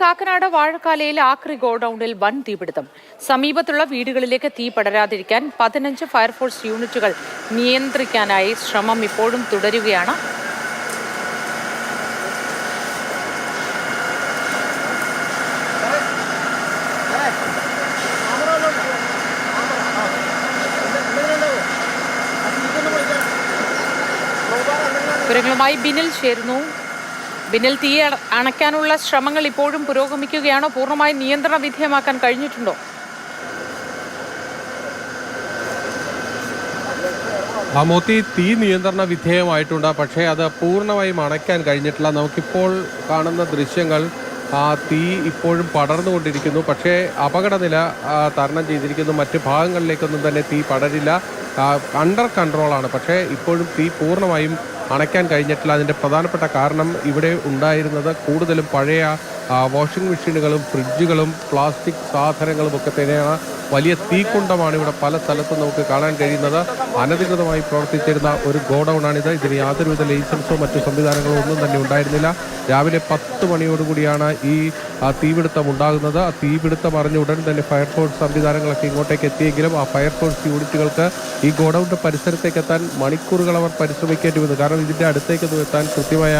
കാക്കനാട് വാഴക്കാലയിൽ ആക്രി ഗോഡൌണിൽ വൻ തീപിടുത്തം. സമീപത്തുള്ള വീടുകളിലേക്ക് തീ പടരാതിരിക്കാൻ 15 ഫയർഫോഴ്സ് യൂണിറ്റുകൾ നിയന്ത്രിക്കാനായി ശ്രമം ഇപ്പോഴും തുടരുകയാണ്. വിവരങ്ങളുമായി ബിനിൽ ചേരുന്നു. ബിനിൽ, തീ അണയ്ക്കാനുള്ള ശ്രമങ്ങൾ ഇപ്പോഴും പുരോഗമിക്കുകയാണോ? പൂർണ്ണമായി നിയന്ത്രണ വിധേയമാക്കാൻ കഴിഞ്ഞിട്ടുണ്ടോ? മോത്തി, തീ നിയന്ത്രണ വിധേയമായിട്ടുണ്ട്. പക്ഷേ അത് പൂർണ്ണമായും അണയ്ക്കാൻ കഴിഞ്ഞിട്ടില്ല. നമുക്കിപ്പോൾ കാണുന്ന ദൃശ്യങ്ങൾ തീ ഇപ്പോഴും പടർന്നുകൊണ്ടിരിക്കുന്നു. പക്ഷേ അപകടനില തരണം ചെയ്തിരിക്കുന്നു. മറ്റ് ഭാഗങ്ങളിലേക്കൊന്നും തന്നെ തീ പടരില്ല. അണ്ടർ കൺട്രോളാണ്. പക്ഷേ ഇപ്പോഴും തീ പൂർണ്ണമായും അണയ്ക്കാൻ കഴിഞ്ഞിട്ടില്ല. അതിൻ്റെ പ്രധാനപ്പെട്ട കാരണം ഇവിടെ ഉണ്ടായിരുന്നത് കൂടുതലും പഴയ വാഷിംഗ് മെഷീനുകളും ഫ്രിഡ്ജുകളും പ്ലാസ്റ്റിക് സാധനങ്ങളും ഒക്കെ തന്നെയാണ്. വലിയ തീക്കുണ്ടമാണ് ഇവിടെ പല സ്ഥലത്തും നമുക്ക് കാണാൻ കഴിയുന്നത്. അനധികൃതമായി പ്രവർത്തിച്ചിരുന്ന ഒരു ഗോഡൌണാണിത്. ഇതിന് യാതൊരുവിധ ലൈസൻസോ മറ്റു സംവിധാനങ്ങളോ ഒന്നും തന്നെ ഉണ്ടായിരുന്നില്ല. രാവിലെ 10 മണിയോടുകൂടിയാണ് ഈ തീപിടുത്തം ഉണ്ടാകുന്നത്. ആ തീപിടുത്തം അറിഞ്ഞ ഉടൻ തന്നെ ഫയർഫോഴ്സ് സംവിധാനങ്ങളൊക്കെ ഇങ്ങോട്ടേക്ക് എത്തിയെങ്കിലും ആ ഫയർഫോഴ്സ് യൂണിറ്റുകൾക്ക് ഈ ഗോഡൌണിൻ്റെ പരിസരത്തേക്ക് എത്താൻ മണിക്കൂറുകൾ അവർ പരിശ്രമിക്കേണ്ടി വന്നു. കാരണം ഇതിൻ്റെ അടുത്തേക്കൊന്നും എത്താൻ കൃത്യമായ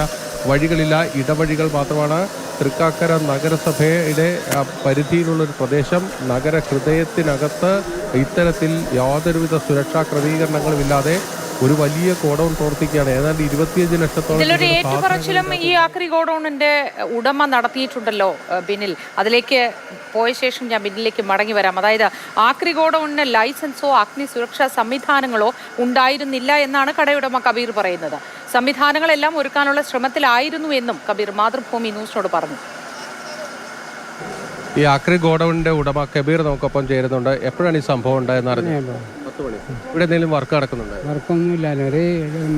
വഴികളില്ല, ഇടവഴികൾ മാത്രമാണ്. തൃക്കാക്കര നഗരസഭയുടെ പരിധിയിലുള്ളൊരു പ്രദേശം. നഗര ഹൃദയത്തിനകത്ത് ഇത്തരത്തിൽ യാതൊരുവിധ സുരക്ഷാ ക്രമീകരണങ്ങളുമില്ലാതെ ഒരു വലിയ ഗോഡൌൺ പ്രവർത്തിക്കുകയാണ്. ഏതാണ്ട് 25 ലക്ഷത്തോളം. ഇതിലൊരു ഏറ്റുപറച്ചിലും ഈ ആക്രി ഗോഡൌണിന്റെ ഉടമ നടത്തിയിട്ടുണ്ടല്ലോ ബിനിൽ. അതിലേക്ക് പോയ ശേഷം ഞാൻ ബിന്നിലേക്ക് മടങ്ങി വരാം. അതായത് ആക്രി ഗോഡൌണിന് ലൈസൻസോ അഗ്നി സുരക്ഷാ സംവിധാനങ്ങളോ ഉണ്ടായിരുന്നില്ല എന്നാണ് കടയുടമ കബീർ പറയുന്നത്. സംവിധാനങ്ങളെല്ലാം ഒരുക്കാനുള്ള ശ്രമത്തിലായിരുന്നു എന്നും കബീർ മാതൃഭൂമി ന്യൂസിനോട് പറഞ്ഞു. ഈ ആക്രി ഗോഡൌണിന്റെ ഉടമ കബീർ നമുക്കൊപ്പം ചേരുന്നുണ്ട്. എപ്പോഴാണ് ഈ സംഭവം ഉണ്ടായെന്ന് അറിഞ്ഞത്? ഇവിടെ എന്തെങ്കിലും വർക്ക് നടക്കുന്നുണ്ട്? വർക്കൊന്നുമില്ല, ഒരു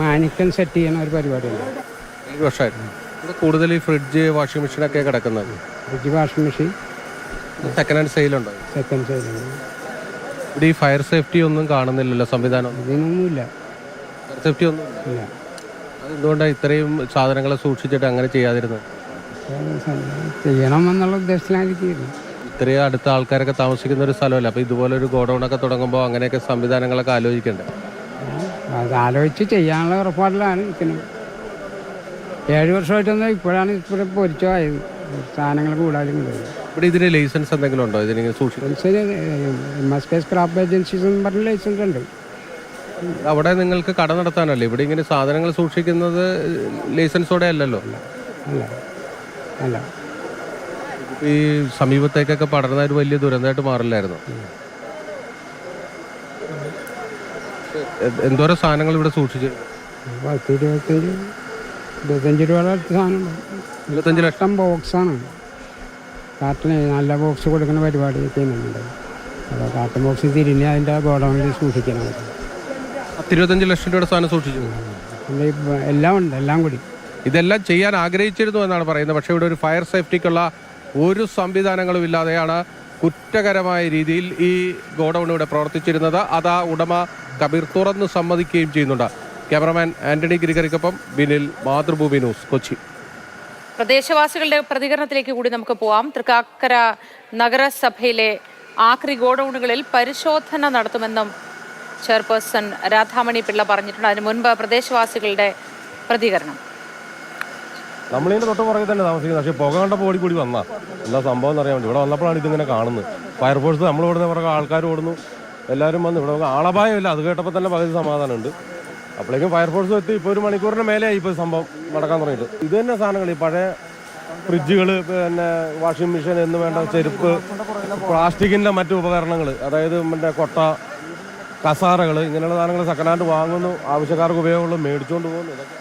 മാനിക്കൻ സെറ്റ് ചെയ്യുന്ന ഒരു പരിപാടിയുണ്ട്. 7 വർഷമായിരുന്നു. ഇവിടെ കൂടുതൽ ഈ ഫ്രിഡ്ജ് വാഷിംഗ് മെഷീനൊക്കെ കിടക്കുന്നത്. Fridge washing machine second hand സെയിലുണ്ടോ? സെക്കൻഡ് സെയിലുണ്ട്. ഇവിടെ ഈ ഫയർ സേഫ്റ്റി ഒന്നും കാണുന്നില്ലല്ലോ, സംവിധാനം ഇതിനൊന്നുമില്ല. ഫയർ സേഫ്റ്റി ഒന്നും ഇല്ല. അതെന്തുകൊണ്ടാണ് ഇത്രയും സാധനങ്ങൾ സൂക്ഷിച്ചിട്ട് അങ്ങനെ ചെയ്യാതിരുന്നത്? ചെയ്യണം എന്നുള്ള ഉദ്ദേശത്തിലായിരിക്കും. ഇത്രയും അടുത്ത ആൾക്കാരൊക്കെ താമസിക്കുന്ന ഒരു സ്ഥലമല്ല. അപ്പോൾ ഇതുപോലെ ഒരു ഗോഡൌണൊക്കെ തുടങ്ങുമ്പോൾ അങ്ങനെയൊക്കെ സംവിധാനങ്ങളൊക്കെ ആലോചിക്കണ്ടേ? അത് ആലോചിച്ച് ചെയ്യാനുള്ള ഉറപ്പാടിലാണ് ഇരിക്കുന്നത്. 7 വർഷമായിട്ടൊന്നും ഇപ്പോഴാണ് ഇപ്പോൾ പൊരിച്ചതായത്. സാധനങ്ങൾ കൂടാലും ഇവിടെ ഇതിന് ലൈസൻസ് എന്തെങ്കിലും ഉണ്ടോ? ഇതിന് സൂക്ഷിക്കാൻ സ്ക്രാപ്പ് ഏജൻസീസ് എന്ന് പറഞ്ഞ ലൈസൻസ് ഉണ്ട്. അവിടെ നിങ്ങൾക്ക് കട നടത്താനല്ലേ? ഇവിടെ ഇങ്ങനെ സാധനങ്ങൾ സൂക്ഷിക്കുന്നത് ലൈസൻസോടെ അല്ലല്ലോ. അല്ല അല്ല. ഈ സമീപത്തേക്കൊക്കെ പടർന്ന ഒരു വലിയ ദുരന്തമായിട്ട് മാറില്ലായിരുന്നു? എന്തോരം സാധനങ്ങൾ ഇവിടെ സൂക്ഷിച്ചു? 25 രൂപയുടെ അടുത്ത് സാധനം. 25 ലക്ഷം ബോക്സാണ്. കാർട്ടിന് നല്ല ബോക്സ് കൊടുക്കുന്ന പരിപാടി ചെയ്യുന്നുണ്ട്. അപ്പോൾ കാർട്ടൺ ബോക്സ് തിരിഞ്ഞ് അതിൻ്റെ ഗോഡൗണിൽ സൂക്ഷിക്കണം. 25 ലക്ഷം രൂപയുടെ സാധനം സൂക്ഷിച്ചു. എല്ലാം ഉണ്ട്, എല്ലാം കൂടി. ഇതെല്ലാം ചെയ്യാൻ ആഗ്രഹിച്ചിരുന്നു എന്നാണ് പറയുന്നത്. പക്ഷേ ഇവിടെ ഒരു ഫയർ സേഫ്റ്റിക്കുള്ള ഒരു സംവിധാനങ്ങളും ഇല്ലാതെയാണ് കുറ്റകരമായ രീതിയിൽ ഈ ഗോഡൌൺ ഇവിടെ പ്രവർത്തിച്ചിരുന്നത്. അത് ആ ഉടമ കബീർ തുറന്ന് സമ്മതിക്കുകയും ചെയ്യുന്നുണ്ട്. ക്യാമറമാൻ ആന്റണി ഗിരിഗറിക്കൊപ്പം ബിനിൽ, മാതൃഭൂമി ന്യൂസ്, കൊച്ചി. പ്രദേശവാസികളുടെ പ്രതികരണത്തിലേക്ക് കൂടി നമുക്ക് പോവാം. തൃക്കാക്കര നഗരസഭയിലെ ആക്രി ഗോഡൌണുകളിൽ പരിശോധന നടത്തുമെന്നും ചെയർപേഴ്സൺ രാധാമണി പിള്ള പറഞ്ഞിട്ടുണ്ട്. അതിന് മുൻപ് പ്രദേശവാസികളുടെ പ്രതികരണം. നമ്മളിതിൻ്റെ തൊട്ട് പുറകെ തന്നെ താമസിക്കുന്നത്. പക്ഷേ പുക കണ്ടപ്പോൾ ഓടിക്കൂടി വന്നാ എന്താ സംഭവം എന്നറിയാൻ വേണ്ടി. ഇവിടെ വന്നപ്പോഴാണ് ഇതിങ്ങനെ കാണുന്നത്. ഫയർഫോഴ്സ് നമ്മളിവിടുന്ന് പുറകെ ആൾക്കാർ ഓടുന്നു, എല്ലാവരും വന്നു. ഇവിടെ ആളപായമില്ല. അത് കേട്ടപ്പോൾ തന്നെ പകുതി സമാധാനമുണ്ട്. അപ്പോഴേക്കും ഫയർഫോഴ്സ് എത്തി. ഇപ്പോൾ 1 മണിക്കൂറിന് മേലെയായി ഇപ്പോൾ സംഭവം നടക്കാൻ തുടങ്ങിയിട്ട്. ഇത് തന്നെ സാധനങ്ങൾ, ഈ പഴയ ഫ്രിഡ്ജുകൾ, പിന്നെ വാഷിംഗ് മെഷീൻ എന്ന് വേണ്ട ചെരുപ്പ്, പ്ലാസ്റ്റിക്കിൻ്റെ മറ്റു ഉപകരണങ്ങൾ, അതായത് മറ്റേ കൊട്ട, കസാരകൾ, ഇങ്ങനെയുള്ള സാധനങ്ങൾ സെക്കൻഡ് ഹാൻഡ് വാങ്ങുന്നു, ആവശ്യക്കാർക്ക് ഉപയോഗമുള്ള മേടിച്ചുകൊണ്ട് പോകുന്നു. ഇതൊക്കെ